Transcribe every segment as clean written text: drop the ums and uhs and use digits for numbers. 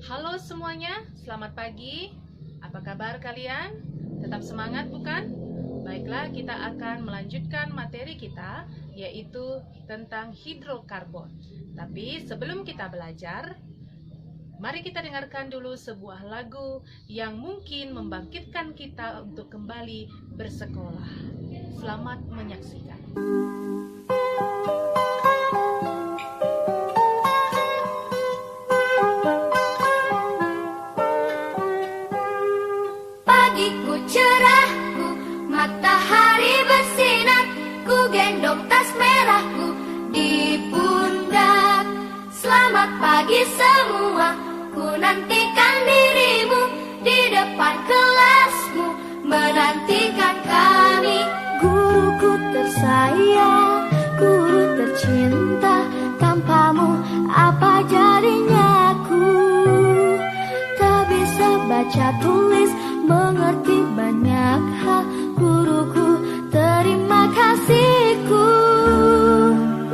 Halo semuanya, selamat pagi. Apa kabar kalian? Tetap semangat bukan? Baiklah, kita akan melanjutkan materi kita, yaitu tentang hidrokarbon. Tapi sebelum kita belajar, mari kita dengarkan dulu sebuah lagu yang mungkin membangkitkan kita untuk kembali bersekolah. Selamat menyaksikan. Pagiku cerahku, matahari bersinar, ku gendong tas merahku di pundak. Selamat pagi semua, ku nantikan dirimu di depan kelasmu, menantikan kami. Guruku tersayang, guru tercinta, tanpamu apa jadinya aku? Tak bisa baca tulis, mengerti banyak hal. Guruku, terima kasihku.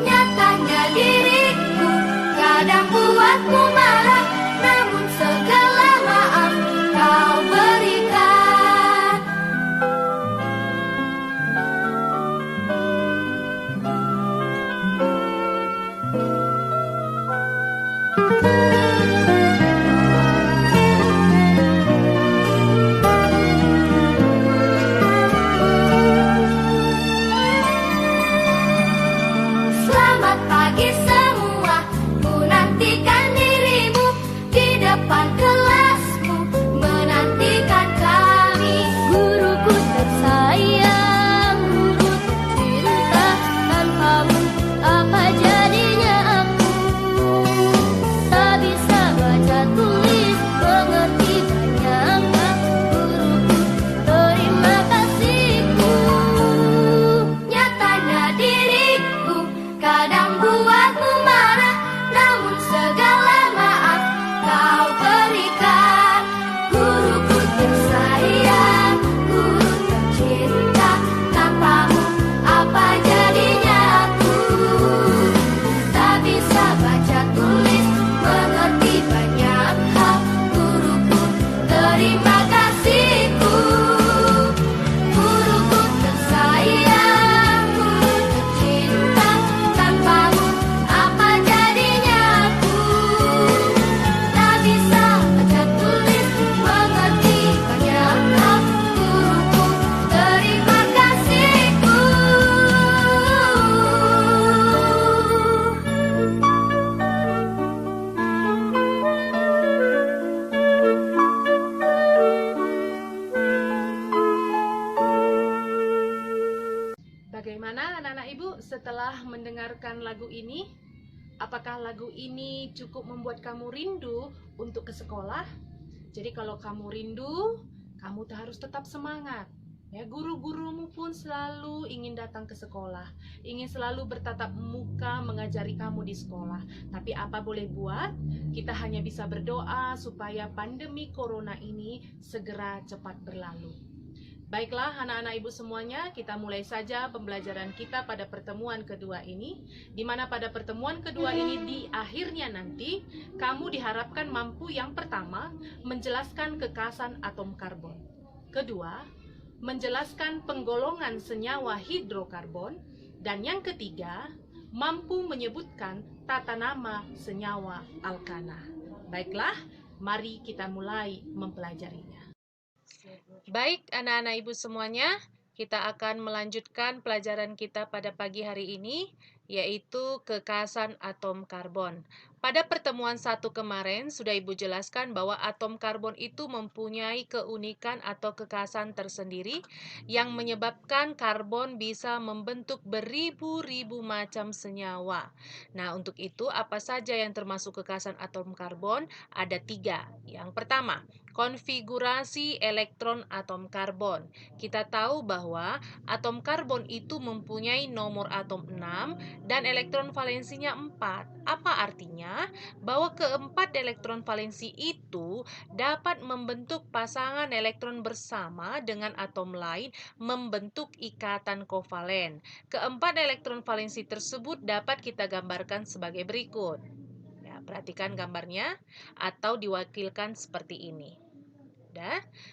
Nyatanya diriku kadang buatmu marah, namun segala maaf kau berikan. Selamat pagi semua, ku nantikan dirimu di depan kelasmu, menantikan kami. Guruku tersayang, guru tercinta, tanpamu apa jadinya aku? Tak bisa baca tulis, mengerti banyak hal. Guruku, terima kasihku. Nyatanya diriku kadang buatmu marah, namun segala maaf kau berikan. Guruku tersayang, guru tercinta, tanpamu apa jadinya aku? Tak bisa baca tulis, mengerti banyak hal. Guruku, terima kasihku. Guruku tersayang, guru tercinta, tanpamu apa jadinya aku? Tak bisa baca tulis, mengerti banyak hal. Guruku, terima kasihku. Bagaimana anak-anak ibu setelah mendengarkan lagu ini? Apakah lagu ini cukup membuat kamu rindu untuk ke sekolah? Jadi kalau kamu rindu, kamu harus tetap semangat. Ya, guru-gurumu pun selalu ingin datang ke sekolah, ingin selalu bertatap muka mengajari kamu di sekolah. Tapi apa boleh buat? Kita hanya bisa berdoa supaya pandemi corona ini segera cepat berlalu. Baiklah anak-anak ibu semuanya, kita mulai saja pembelajaran kita pada pertemuan kedua ini, di mana pada pertemuan kedua ini di akhirnya nanti kamu diharapkan mampu yang pertama menjelaskan kekasan atom karbon, kedua menjelaskan penggolongan senyawa hidrokarbon, dan yang ketiga mampu menyebutkan tata nama senyawa alkana. Baiklah, mari kita mulai mempelajarinya. Baik anak-anak ibu semuanya, kita akan melanjutkan pelajaran kita pada pagi hari ini, yaitu kekasan atom karbon. Pada pertemuan 1 kemarin sudah ibu jelaskan bahwa atom karbon itu mempunyai keunikan atau kekasan tersendiri yang menyebabkan karbon bisa membentuk beribu-ribu macam senyawa. Nah, untuk itu apa saja yang termasuk kekasan atom karbon? Ada 3. Yang pertama, konfigurasi elektron atom karbon. Kita tahu bahwa atom karbon itu mempunyai nomor atom 6 dan elektron valensinya 4. Apa artinya? Bahwa keempat elektron valensi itu dapat membentuk pasangan elektron bersama dengan atom lain membentuk ikatan kovalen. Keempat elektron valensi tersebut dapat kita gambarkan sebagai berikut. Ya, perhatikan gambarnya atau diwakilkan seperti ini.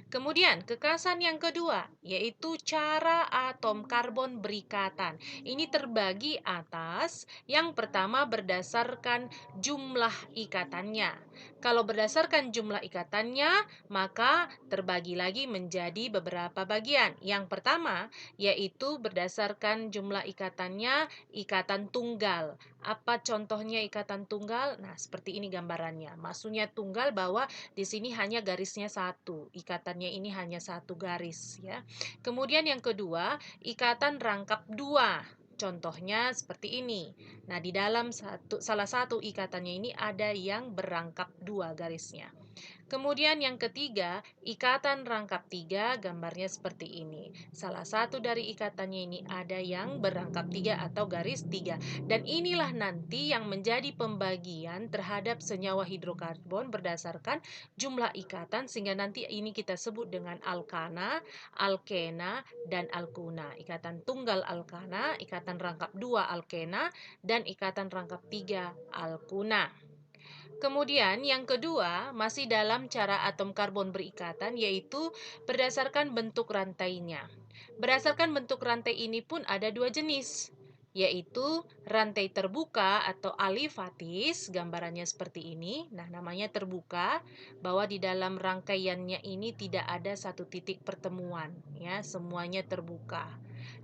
Kemudian kekasan yang kedua yaitu cara atom karbon berikatan. Ini terbagi atas yang pertama berdasarkan jumlah ikatannya. Kalau berdasarkan jumlah ikatannya, maka terbagi lagi menjadi beberapa bagian. Yang pertama yaitu berdasarkan jumlah ikatannya, ikatan tunggal. Apa contohnya ikatan tunggal? Nah, seperti ini gambarannya. Maksudnya tunggal bahwa di sini hanya garisnya satu, ikatannya ini hanya satu garis ya. Kemudian yang kedua, ikatan rangkap dua. Contohnya seperti ini. Nah, di dalam salah satu ikatannya ini ada yang berangkap dua garisnya. Kemudian yang ketiga, ikatan rangkap tiga, gambarnya seperti ini. Salah satu dari ikatannya ini ada yang berangkap tiga atau garis tiga. Dan inilah nanti yang menjadi pembagian terhadap senyawa hidrokarbon berdasarkan jumlah ikatan, sehingga nanti ini kita sebut dengan alkana, alkena, dan alkuna. Ikatan tunggal alkana, ikatan rangkap dua alkena, dan ikatan rangkap tiga alkuna. Kemudian yang kedua masih dalam cara atom karbon berikatan, yaitu berdasarkan bentuk rantainya. Berdasarkan bentuk rantai ini pun ada dua jenis, yaitu rantai terbuka atau alifatis, gambarannya seperti ini. Nah, namanya terbuka, bahwa di dalam rangkaiannya ini tidak ada satu titik pertemuan, ya, semuanya terbuka.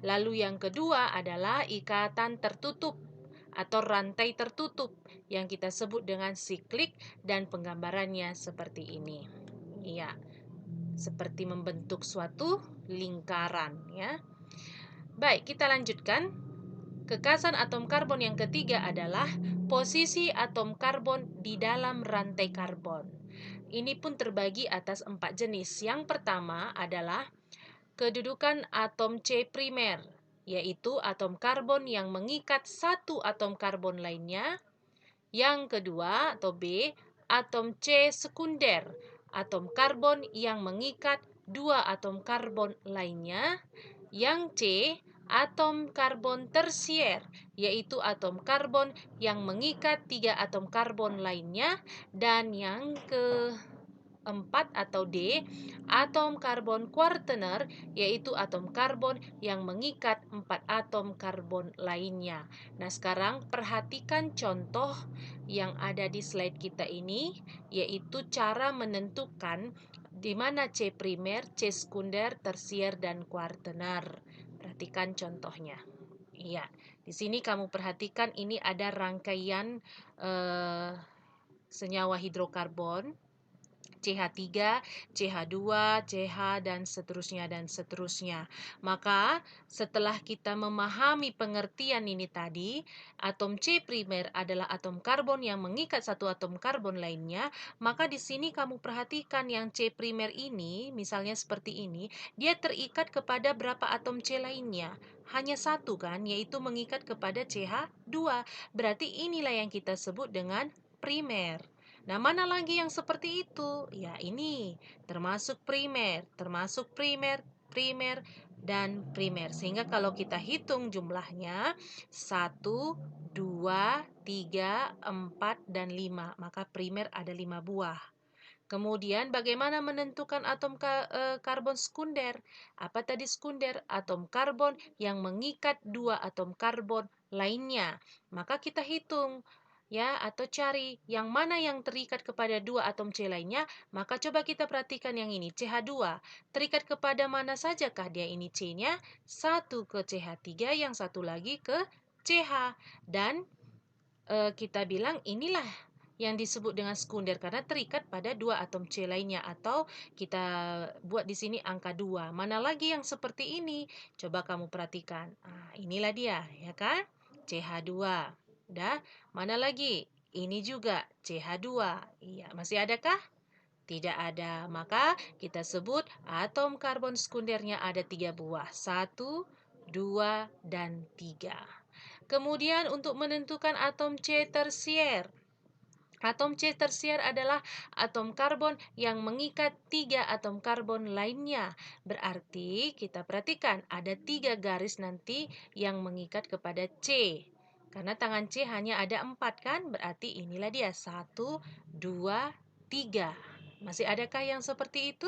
Lalu yang kedua adalah ikatan tertutup atau rantai tertutup yang kita sebut dengan siklik, dan penggambarannya seperti ini. Iya, seperti membentuk suatu lingkaran ya. Baik, kita lanjutkan. Kekasan atom karbon yang ketiga adalah posisi atom karbon di dalam rantai karbon. Ini pun terbagi atas 4 jenis. Yang pertama adalah kedudukan atom C primer, yaitu atom karbon yang mengikat satu atom karbon lainnya. Yang kedua atau B, atom C sekunder, atom karbon yang mengikat dua atom karbon lainnya. Yang C, atom karbon tersier, yaitu atom karbon yang mengikat tiga atom karbon lainnya. Dan yang keempat atau D, atom karbon kuartener, yaitu atom karbon yang mengikat 4 atom karbon lainnya. Nah, sekarang perhatikan contoh yang ada di slide kita ini, yaitu cara menentukan di mana C primer, C sekunder, tersier, dan kuartener. Perhatikan contohnya. Iya, di sini kamu perhatikan ini ada rangkaian senyawa hidrokarbon, CH3, CH2, CH, dan seterusnya. Maka setelah kita memahami pengertian ini tadi, atom C primer adalah atom karbon yang mengikat satu atom karbon lainnya, maka di sini kamu perhatikan yang C primer ini, misalnya seperti ini, dia terikat kepada berapa atom C lainnya? Hanya satu kan, yaitu mengikat kepada CH2. Berarti inilah yang kita sebut dengan primer. Nah, mana lagi yang seperti itu? Ya, ini termasuk primer, dan primer. Sehingga kalau kita hitung jumlahnya 1, 2, 3, 4, dan 5. Maka primer ada 5 buah. Kemudian bagaimana menentukan atom karbon sekunder? Apa tadi sekunder? Atom karbon yang mengikat dua atom karbon lainnya. Maka kita hitung ya, atau cari yang mana yang terikat kepada dua atom C lainnya. Maka coba kita perhatikan yang ini, CH2 terikat kepada mana sajakah dia ini C-nya? Satu ke CH3, yang satu lagi ke CH. Dan kita bilang inilah yang disebut dengan sekunder karena terikat pada dua atom C lainnya, atau kita buat di sini angka 2. Mana lagi yang seperti ini? Coba kamu perhatikan. Inilah dia, ya kan? CH2. Udah, mana lagi? Ini juga CH2. Iya, masih adakah? Tidak ada. Maka kita sebut atom karbon sekundernya ada 3 buah. 1, 2, dan 3. Kemudian untuk menentukan atom C tersier. Atom C tersier adalah atom karbon yang mengikat 3 atom karbon lainnya. Berarti kita perhatikan ada 3 garis nanti yang mengikat kepada C. Karena tangan C hanya ada 4 kan? Berarti inilah dia 1, 2, 3. Masih adakah yang seperti itu?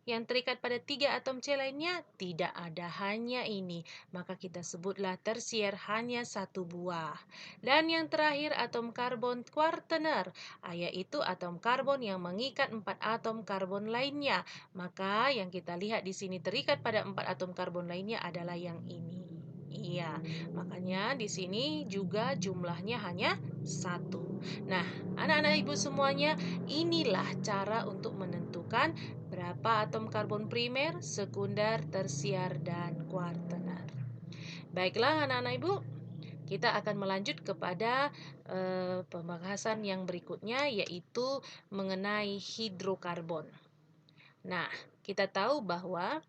Yang terikat pada 3 atom C lainnya? Tidak ada, hanya ini. Maka kita sebutlah tersier hanya 1 buah. Dan yang terakhir atom karbon kuartener, yaitu atom karbon yang mengikat 4 atom karbon lainnya. Maka yang kita lihat di sini terikat pada 4 atom karbon lainnya adalah yang ini. Iya, makanya di sini juga jumlahnya hanya 1. Nah, anak-anak ibu semuanya, inilah cara untuk menentukan berapa atom karbon primer, sekunder, tersier, dan kuartener. Baiklah anak-anak ibu, kita akan melanjut kepada pembahasan yang berikutnya, yaitu mengenai hidrokarbon. Nah, kita tahu bahwa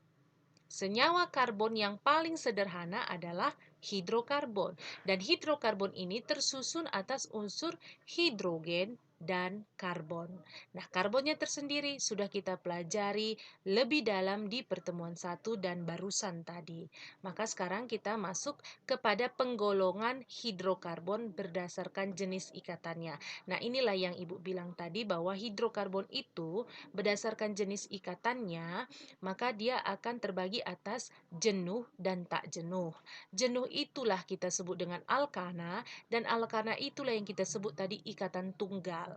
senyawa karbon yang paling sederhana adalah hidrokarbon. Dan hidrokarbon ini tersusun atas unsur hidrogen dan karbon. Nah, karbonnya tersendiri sudah kita pelajari lebih dalam di pertemuan 1 dan barusan tadi. Maka sekarang kita masuk kepada penggolongan hidrokarbon berdasarkan jenis ikatannya. Nah, inilah yang Ibu bilang tadi bahwa hidrokarbon itu berdasarkan jenis ikatannya, maka dia akan terbagi atas jenuh dan tak jenuh. Jenuh itulah kita sebut dengan alkana, dan alkana itulah yang kita sebut tadi ikatan tunggal.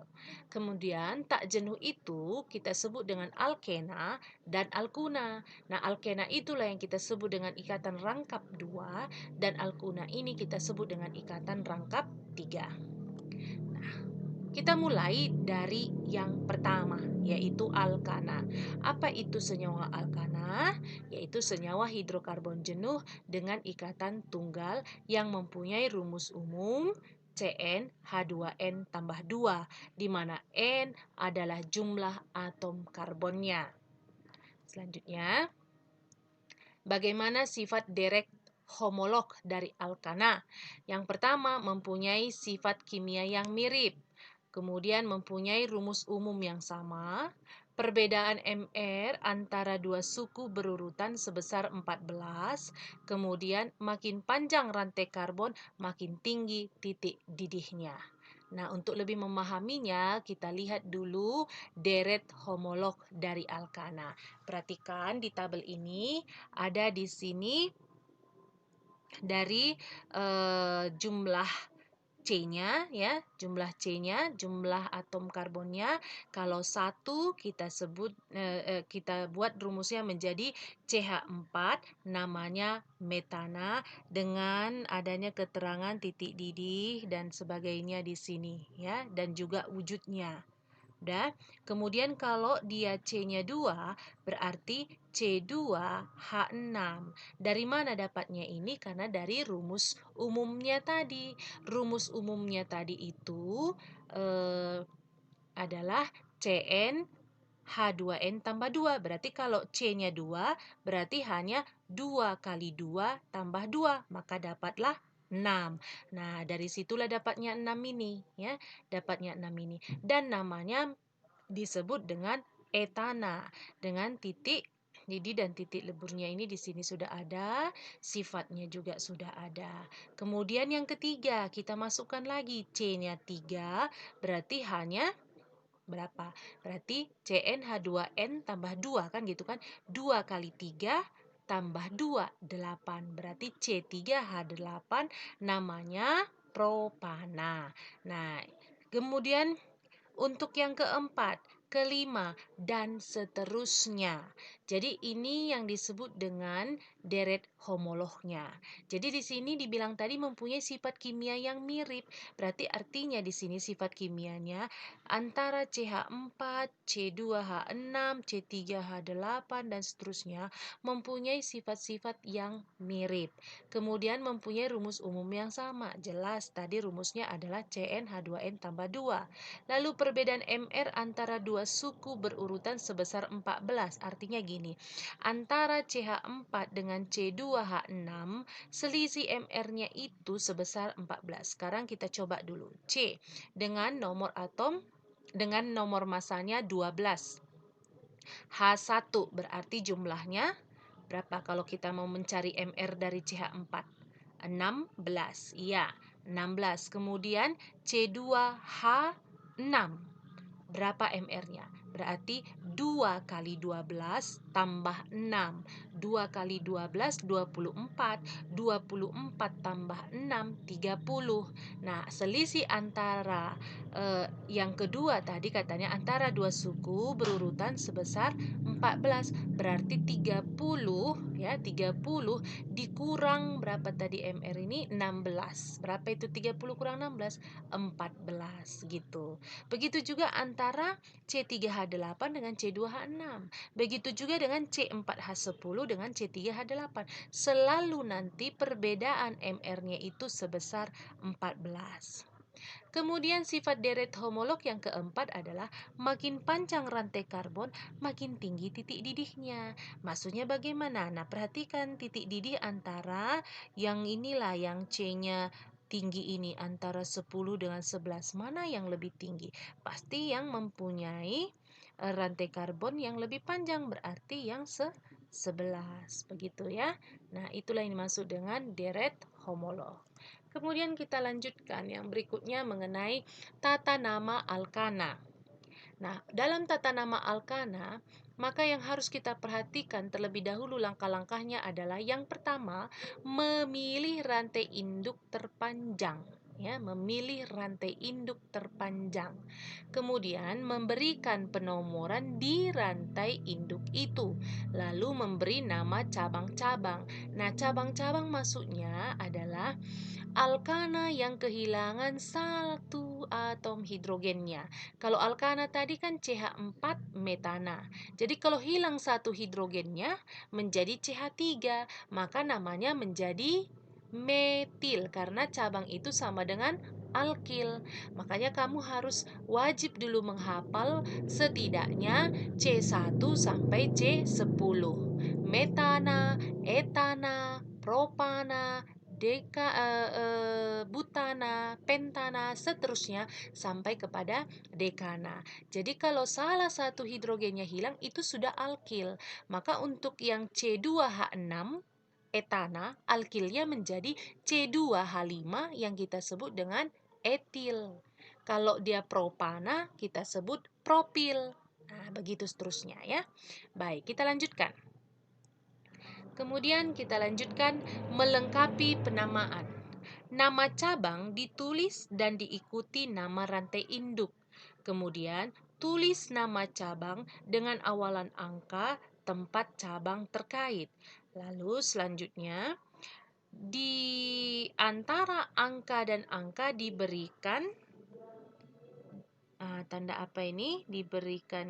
Kemudian tak jenuh itu kita sebut dengan alkena dan alkuna. Nah, alkena itulah yang kita sebut dengan ikatan rangkap 2, dan alkuna ini kita sebut dengan ikatan rangkap 3. Kita mulai dari yang pertama, yaitu alkana. Apa itu senyawa alkana? Yaitu senyawa hidrokarbon jenuh dengan ikatan tunggal yang mempunyai rumus umum CnH2n tambah 2, di mana N adalah jumlah atom karbonnya. Selanjutnya, bagaimana sifat direct homolog dari alkana? Yang pertama, mempunyai sifat kimia yang mirip. Kemudian mempunyai rumus umum yang sama. Perbedaan Mr antara dua suku berurutan sebesar 14. Kemudian makin panjang rantai karbon, makin tinggi titik didihnya. Nah, untuk lebih memahaminya, kita lihat dulu deret homolog dari alkana. Perhatikan di tabel ini, ada di sini dari jumlah C-nya, ya, jumlah C-nya, jumlah atom karbonnya. Kalau 1 kita sebut kita buat rumusnya menjadi CH4, namanya metana, dengan adanya keterangan titik didih dan sebagainya di sini, ya, dan juga wujudnya. Udah. Kemudian kalau dia C-nya 2, berarti C2H6. Dari mana dapatnya ini? Karena dari rumus umumnya tadi. Rumus umumnya tadi itu adalah Cn H2n tambah 2. Berarti kalau C-nya 2, berarti hanya 2 kali 2 tambah 2. Maka dapatlah 6. Nah, dari situlah dapatnya 6 ini, ya. Dapatnya 6 ini. Dan namanya disebut dengan etana, dengan titik didih dan titik leburnya ini di sini sudah ada, sifatnya juga sudah ada. Kemudian yang ketiga, kita masukkan lagi C-nya 3, berarti hanya berapa? Berarti CnH2n tambah 2 kan gitu kan? 2 kali 3 tambah 2, 8. Berarti C3H8 namanya propana. Nah, kemudian untuk yang keempat, kelima, dan seterusnya. Jadi ini yang disebut dengan deret homolognya. Jadi di sini dibilang tadi mempunyai sifat kimia yang mirip. Berarti artinya di sini sifat kimianya antara CH4, C2H6, C3H8 dan seterusnya mempunyai sifat-sifat yang mirip. Kemudian mempunyai rumus umum yang sama. Jelas tadi rumusnya adalah CnH2n tambah 2. Lalu perbedaan Mr antara dua suku berurutan sebesar 14. Artinya gini, antara CH4 dengan C2H6, selisih Mr-nya itu sebesar 14. Sekarang kita coba dulu. C dengan nomor atom, dengan nomor masanya 12. H1 berarti jumlahnya berapa kalau kita mau mencari Mr dari CH4? 16. Iya. 16. Kemudian C2H6. Berapa MR-nya? Berarti 2 kali 12 tambah 6. 2 kali 12, 24. 24 tambah 6, 30. Nah, selisih antara yang kedua tadi katanya antara dua suku berurutan sebesar 14. Berarti 30 ya, 30 dikurang berapa tadi MR ini? 16. Berapa itu 30 kurang 16? 14 gitu. Begitu juga antara C3H8 dengan C2H6. Begitu juga dengan C4H10 dengan C3H8. Selalu nanti perbedaan MR-nya itu sebesar 14. Kemudian sifat deret homolog yang keempat adalah makin panjang rantai karbon, makin tinggi titik didihnya. Maksudnya bagaimana? Nah, perhatikan titik didih antara yang inilah yang C-nya tinggi ini antara 10 dengan 11. Mana yang lebih tinggi? Pasti yang mempunyai rantai karbon yang lebih panjang, berarti yang 11. Begitu ya. Nah, itulah yang dimaksud dengan deret homolog. Kemudian kita lanjutkan yang berikutnya mengenai tata nama alkana. Nah, dalam tata nama alkana, maka yang harus kita perhatikan terlebih dahulu langkah-langkahnya adalah yang pertama, memilih rantai induk terpanjang. Ya, memilih rantai induk terpanjang. Kemudian memberikan penomoran di rantai induk itu. Lalu memberi nama cabang-cabang. Nah, cabang-cabang maksudnya adalah alkana yang kehilangan satu atom hidrogennya. Kalau alkana tadi kan CH4 metana. Jadi kalau hilang satu hidrogennya menjadi CH3, maka namanya menjadi metil karena cabang itu sama dengan alkil. Makanya kamu harus wajib dulu menghafal setidaknya C1 sampai C10. Metana, etana, propana, butana, pentana, seterusnya sampai kepada dekana. Jadi kalau salah satu hidrogennya hilang itu sudah alkil. Maka untuk yang C2H6 etana, alkilnya menjadi C2H5 yang kita sebut dengan etil. Kalau dia propana kita sebut propil. Nah, begitu seterusnya ya. Baik, kita lanjutkan. Kemudian kita lanjutkan melengkapi penamaan. Nama cabang ditulis dan diikuti nama rantai induk. Kemudian tulis nama cabang dengan awalan angka tempat cabang terkait. Lalu selanjutnya di antara angka dan angka diberikan tanda apa ini diberikan,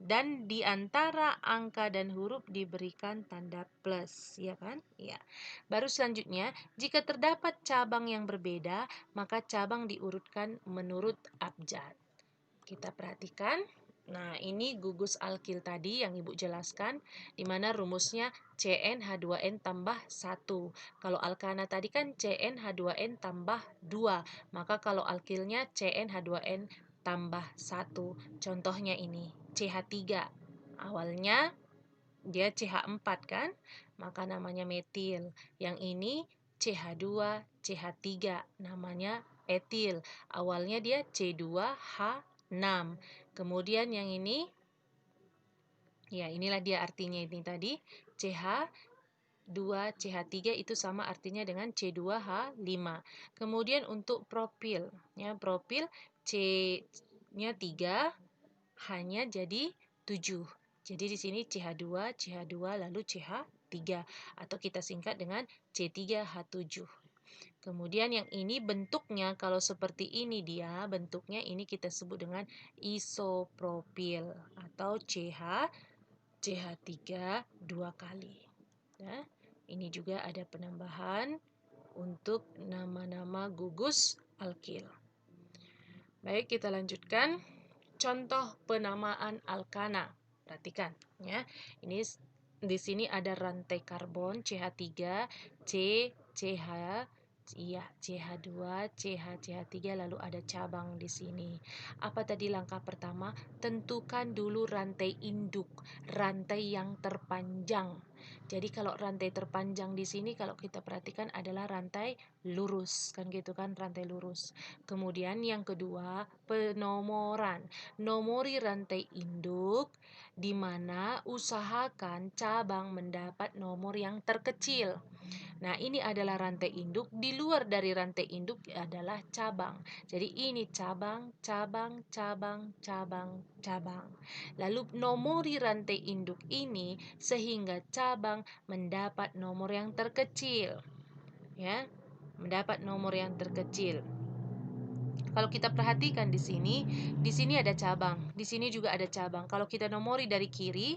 dan di antara angka dan huruf diberikan tanda plus, ya kan? Ya. Baru selanjutnya, jika terdapat cabang yang berbeda, maka cabang diurutkan menurut abjad. Kita perhatikan. Nah, ini gugus alkil tadi yang Ibu jelaskan, di mana rumusnya CnH2n tambah 1. Kalau alkana tadi kan CnH2n tambah 2. Maka kalau alkilnya CnH2n tambah 1. Contohnya ini, CH3. Awalnya dia CH4 kan? Maka namanya metil. Yang ini CH2, CH3. Namanya etil. Awalnya dia C2H6. Kemudian yang ini, ya inilah dia artinya ini tadi. CH2, CH3 itu sama artinya dengan C2H5. Kemudian untuk propil, ya propil C-nya 3, H-nya jadi 7. Jadi di sini CH2, CH2 lalu CH3 atau kita singkat dengan C3H7. Kemudian yang ini bentuknya kalau seperti ini dia, bentuknya ini kita sebut dengan isopropil atau CH3 dua kali. Nah, ini juga ada penambahan untuk nama-nama gugus alkil. Baik, kita lanjutkan. Contoh penamaan alkana. Perhatikan ya. Ini di sini ada rantai karbon CH3, CH, iya, CH2, CH3 lalu ada cabang di sini. Apa tadi langkah pertama? Tentukan dulu rantai induk, rantai yang terpanjang. Jadi kalau rantai terpanjang di sini kalau kita perhatikan adalah rantai lurus, kan gitu kan, rantai lurus. Kemudian yang kedua, penomoran. Nomori rantai induk di mana usahakan cabang mendapat nomor yang terkecil. Nah, ini adalah rantai induk. Di luar dari rantai induk adalah cabang. Jadi ini cabang, cabang, cabang, cabang, cabang. Lalu nomori rantai induk ini sehingga cabang mendapat nomor yang terkecil. Ya, mendapat nomor yang terkecil. Kalau kita perhatikan di sini ada cabang, di sini juga ada cabang. Kalau kita nomori dari kiri,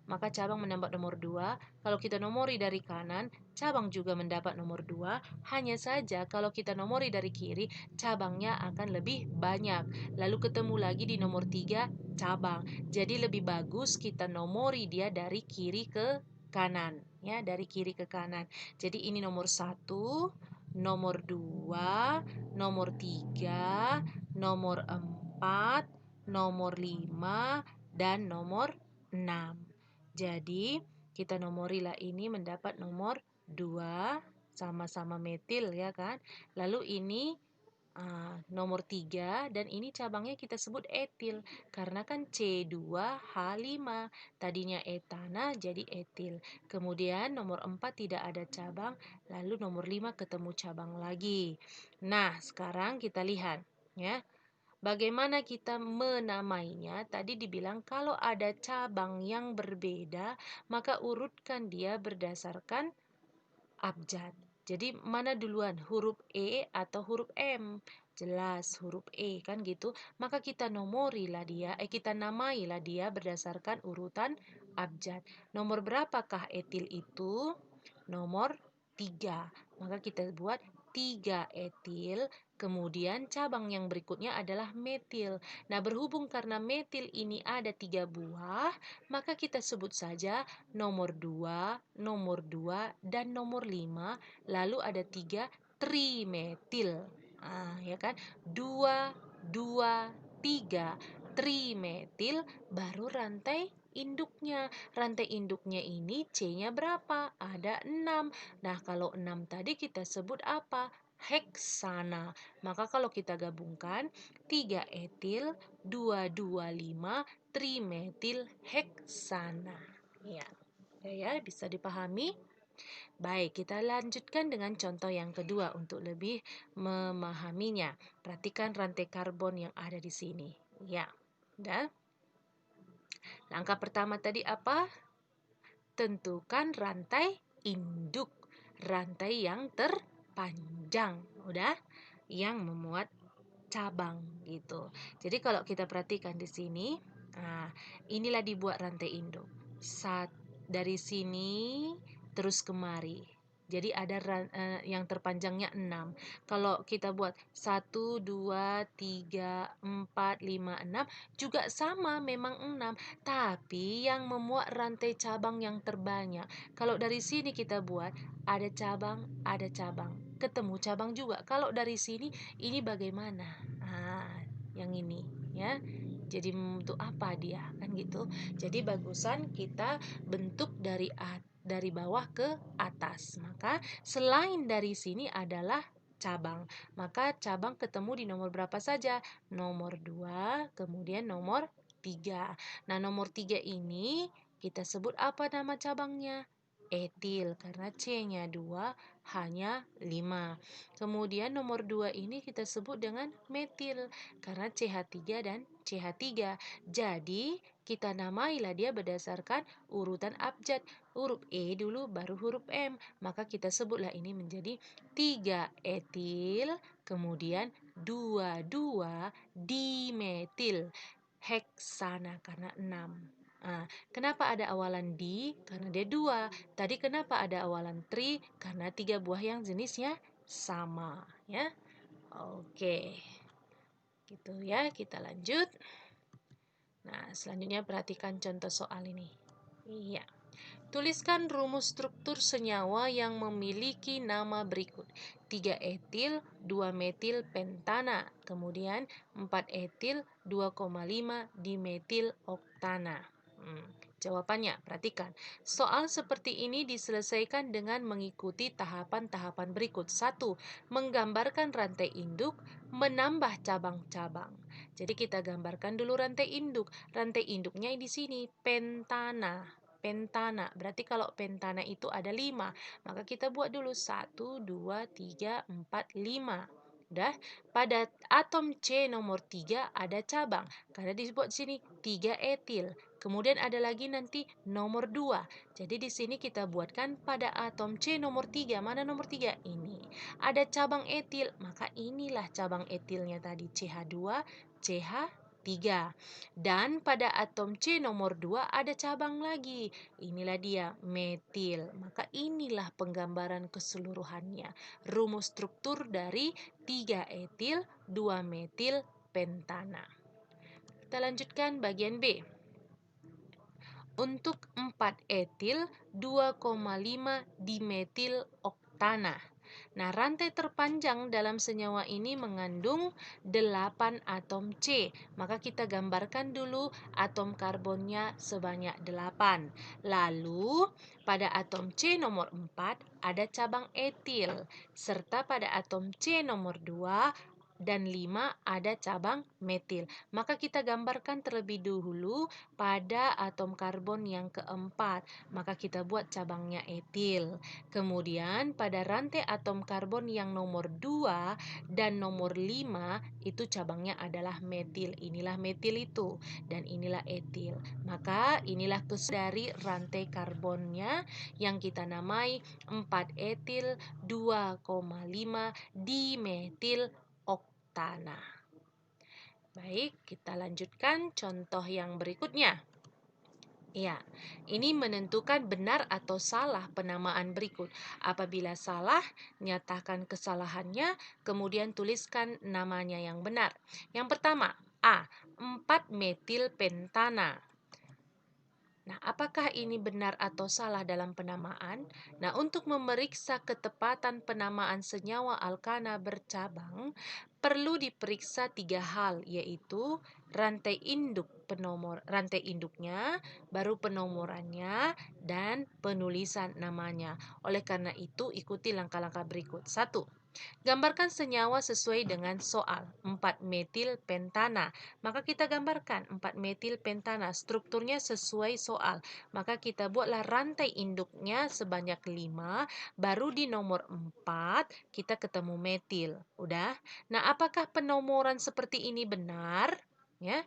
maka cabang mendapat nomor 2. Kalau kita nomori dari kanan, cabang juga mendapat nomor 2. Hanya saja kalau kita nomori dari kiri, cabangnya akan lebih banyak. Lalu ketemu lagi di nomor 3, cabang. Jadi lebih bagus kita nomori dia dari kiri ke kanan, ya, dari kiri ke kanan. Jadi ini nomor 1, nomor 2, nomor 3, nomor 4, nomor 5, dan nomor 6. Jadi, kita nomorilah ini mendapat nomor 2, sama-sama metil ya kan. Lalu ini nomor 3 dan ini cabangnya kita sebut etil karena kan C2H5 tadinya etana jadi etil. Kemudian nomor 4 tidak ada cabang, lalu nomor 5 ketemu cabang lagi. Nah, sekarang kita lihat ya. Bagaimana kita menamainya? Tadi dibilang kalau ada cabang yang berbeda, maka urutkan dia berdasarkan abjad. Jadi mana duluan, huruf E atau huruf M? Jelas huruf E kan gitu. Maka kita kita namailah dia berdasarkan urutan abjad. Nomor berapakah etil itu? Nomor 3. Maka kita buat 3 etil, kemudian cabang yang berikutnya adalah metil. Nah, berhubung karena metil ini ada 3 buah, maka kita sebut saja nomor 2, nomor 2, dan nomor 5, lalu ada 3 trimetil. Ya kan? 2, 2, 3 trimetil baru rantai induknya. Rantai induknya ini C-nya berapa? Ada 6. Nah, kalau 6 tadi kita sebut apa? Heksana. Maka kalau kita gabungkan 3 etil, 2, 2, 5 trimetil heksana. Ya, ya bisa dipahami? Baik, kita lanjutkan dengan contoh yang kedua untuk lebih memahaminya. Perhatikan rantai karbon yang ada di sini. Ya, dan langkah pertama tadi apa? Tentukan rantai induk, rantai yang terpanjang, udah, yang memuat cabang gitu. Jadi kalau kita perhatikan di sini, inilah dibuat rantai induk. Dari sini terus kemari. Jadi ada yang terpanjangnya 6. Kalau kita buat 1, 2, 3, 4, 5, 6 juga sama memang 6. Tapi yang memuat rantai cabang yang terbanyak. Kalau dari sini kita buat ada cabang, ketemu cabang juga. Kalau dari sini ini bagaimana? Yang ini ya. Jadi untuk apa dia? Kan gitu. Jadi bagusan kita bentuk dari bawah ke atas. Maka selain dari sini adalah cabang. Maka cabang ketemu di nomor berapa saja? Nomor 2, kemudian nomor 3. Nah, nomor 3 ini kita sebut apa nama cabangnya? Etil, karena C-nya 2, H-nya 5. Kemudian nomor 2 ini kita sebut dengan metil, karena CH3 dan CH3. Jadi, kita namailah dia berdasarkan urutan abjad. Huruf E dulu, baru huruf M. Maka kita sebutlah ini menjadi 3 etil, kemudian 2 dimetil heksana karena 6. Kenapa ada awalan di? Karena dia 2. Tadi kenapa ada awalan tri? Karena 3 buah yang jenisnya sama, ya. Oke. Gitu ya, kita lanjut. Nah, selanjutnya perhatikan contoh soal ini. Iya. Tuliskan rumus struktur senyawa yang memiliki nama berikut. 3 etil, 2 metil pentana, kemudian 4 etil, 2,5 dimetil oktana. Jawabannya, perhatikan. Soal seperti ini diselesaikan dengan mengikuti tahapan-tahapan berikut. 1. Menggambarkan rantai induk, menambah cabang-cabang. Jadi kita gambarkan dulu rantai induk. Rantai induknya di sini, pentana. Pentana, berarti kalau pentana itu ada 5, maka kita buat dulu 1, 2, 3, 4, 5. Udah, pada atom C nomor 3 ada cabang, karena disebut sini 3 etil. Kemudian ada lagi nanti nomor 2. Jadi di sini kita buatkan pada atom C nomor 3. Mana nomor 3? Ini. Ada cabang etil, maka inilah cabang etilnya tadi, CH2, CH3. Dan pada atom C nomor 2 ada cabang lagi. Inilah dia, metil. Maka inilah penggambaran keseluruhannya. Rumus struktur dari 3 etil, 2 metil pentana. Kita lanjutkan bagian B. Untuk 4 etil, 2,5 dimetil oktana. Nah, rantai terpanjang dalam senyawa ini mengandung 8 atom C. Maka kita gambarkan dulu atom karbonnya sebanyak 8. Lalu, pada atom C nomor 4 ada cabang etil. Serta pada atom C nomor 2 dan 5 ada cabang metil. Maka kita gambarkan terlebih dahulu pada atom karbon yang keempat. Maka kita buat cabangnya etil. Kemudian pada rantai atom karbon yang nomor 2 dan nomor 5 itu cabangnya adalah metil. Inilah metil itu dan inilah etil. Maka inilah dari rantai karbonnya yang kita namai 4 etil 2,5 dimetil oktana. Baik, kita lanjutkan contoh yang berikutnya. Ya, ini menentukan benar atau salah penamaan berikut. Apabila salah, nyatakan kesalahannya, kemudian tuliskan namanya yang benar. Yang pertama, A. 4 metil pentana. Nah, apakah ini benar atau salah dalam penamaan? Nah, untuk memeriksa ketepatan penamaan senyawa alkana bercabang, perlu diperiksa 3 hal, yaitu rantai induknya, baru penomorannya, dan penulisan namanya. Oleh karena itu, ikuti langkah-langkah berikut. 1. Gambarkan senyawa sesuai dengan soal 4 metil pentana. Maka kita gambarkan 4 metil pentana. Strukturnya sesuai soal. Maka kita buatlah rantai induknya sebanyak 5. Baru di nomor 4 kita ketemu metil. Udah. Nah, apakah penomoran seperti ini benar? Ya.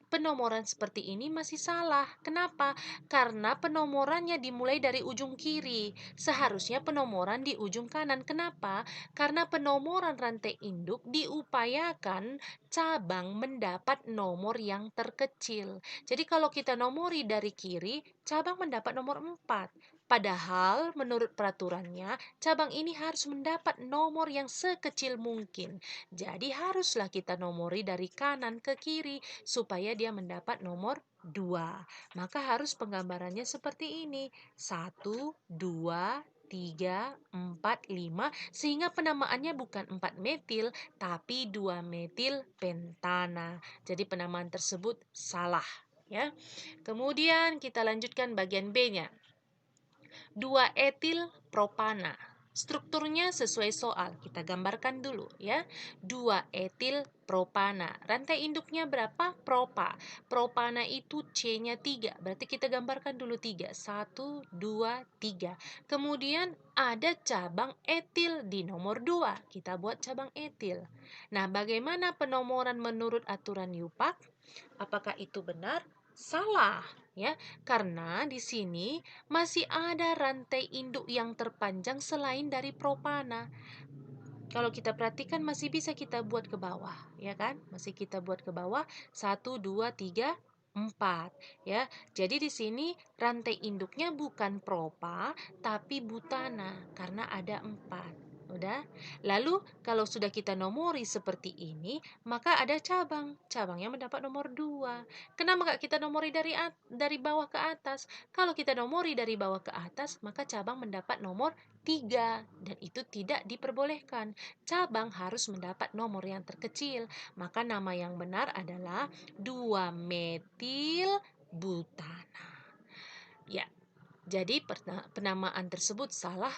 Penomoran seperti ini masih salah. Kenapa? Karena penomorannya dimulai dari ujung kiri. Seharusnya penomoran di ujung kanan. Kenapa? Karena penomoran rantai induk diupayakan cabang mendapat nomor yang terkecil. Jadi kalau kita nomori dari kiri, cabang mendapat nomor 4. Padahal menurut peraturannya, cabang ini harus mendapat nomor yang sekecil mungkin. Jadi haruslah kita nomori dari kanan ke kiri supaya dia mendapat nomor 2. Maka harus penggambarannya seperti ini. 1, 2, 3, 4, 5, sehingga penamaannya bukan 4 metil, tapi 2 metil pentana. Jadi penamaan tersebut salah. Ya. Kemudian kita lanjutkan bagian B-nya. 2 etil propana. Strukturnya sesuai soal. Kita gambarkan dulu ya. 2 etil propana. Rantai induknya berapa? Propa. Propana itu C-nya 3. Berarti kita gambarkan dulu 3. 1, 2, 3. Kemudian ada cabang etil di nomor 2. Kita buat cabang etil. Nah, bagaimana penomoran menurut aturan Yupak? Apakah itu benar? Salah, ya. Karena di sini masih ada rantai induk yang terpanjang selain dari propana. Kalau kita perhatikan masih bisa kita buat ke bawah, ya kan? Masih kita buat ke bawah 1, 2, 3, 4, ya. Jadi di sini rantai induknya bukan propa tapi butana karena ada 4. Udah. Lalu kalau sudah kita nomori seperti ini, maka ada cabang. Cabangnya mendapat nomor 2. Kenapa nggak kita nomori dari bawah ke atas? Kalau kita nomori dari bawah ke atas, maka cabang mendapat nomor 3 dan itu tidak diperbolehkan. Cabang harus mendapat nomor yang terkecil. Maka nama yang benar adalah 2 metil butana. Ya, jadi penamaan tersebut salah